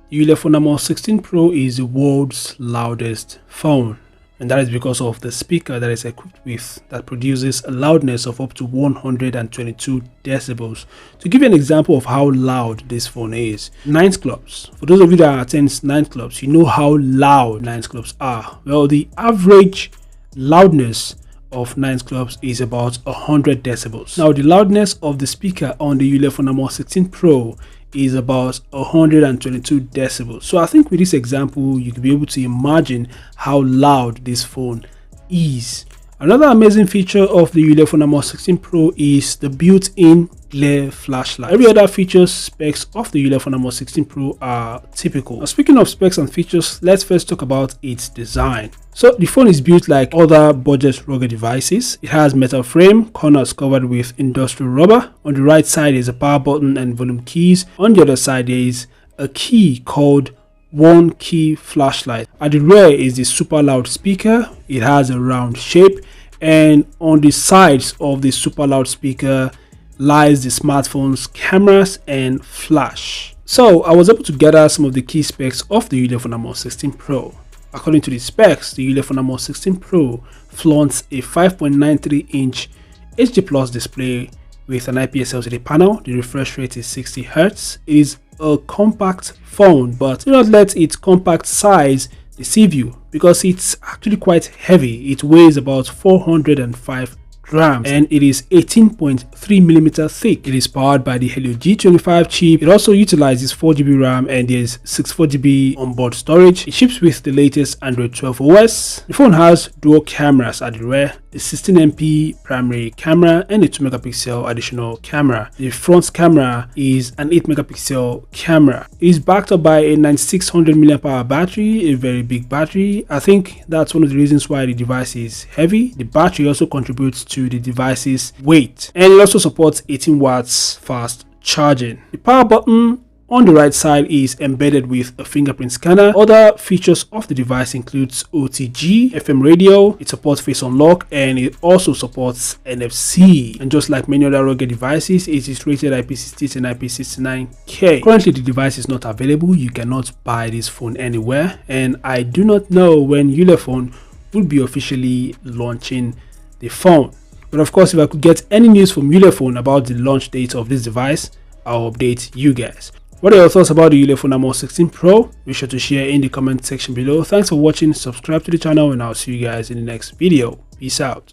The Ulefone 16 Pro is the world's loudest phone, and that is because of the speaker that is equipped with that produces a loudness of up to 122 decibels. To give you an example of how loud this phone is, nightclubs. For those of you that attend nightclubs, you know how loud nightclubs are. Well, the average loudness of nightclubs is about 100 decibels. Now, the loudness of the speaker on the Ulefone 16 Pro is about 122 decibels. So I think with this example, you can be able to imagine how loud this phone is. Another amazing feature of the Ulefone 16 Pro is the built-in glare flashlight. Every other features specs of the Ulefone 16 Pro are typical. Now, speaking of specs and features, let's first talk about its design. So the phone is built like other budget rugged devices. It has metal frame, corners covered with industrial rubber. On the right side is a power button and volume keys. On the other side there is a key called one key flashlight. At the rear is the super loud speaker. It has a round shape, and on the sides of the super loud speaker lies the smartphone's cameras and flash. So I was able to gather some of the key specs of the Ulefone 16 Pro. According to the specs, the Ulefone 16 Pro flaunts a 5.93-inch HD Plus display with an IPS LCD panel. The refresh rate is 60 Hz. It is a compact phone, but do not let its compact size deceive you, because it's actually quite heavy. It weighs about 405 grams and it is 18.3mm thick. It is powered by the Helio G25 chip. It also utilizes 4GB RAM and there's 64GB onboard storage. It ships with the latest Android 12 OS. The phone has dual cameras at the rear, a 16MP primary camera and a 2MP additional camera. The front camera is an 8MP camera. It is backed up by a 9600mAh battery, a very big battery. I think that's one of the reasons why the device is heavy. The battery also contributes to the device's weight, and it also supports 18 watts fast charging. The power button on the right side is embedded with a fingerprint scanner. Other features of the device includes OTG, FM radio, it supports face unlock, and it also supports NFC. And just like many other rugged devices, it is rated IP68 and IP69K. Currently, the device is not available. You cannot buy this phone anywhere, and I do not know when Ulefone will be officially launching the phone. But of course, if I could get any news from Ulefone about the launch date of this device, I'll update you guys. What are your thoughts about the Ulefone 16 Pro? Be sure to share in the comment section below. Thanks for watching, subscribe to the channel, and I'll see you guys in the next video. Peace out.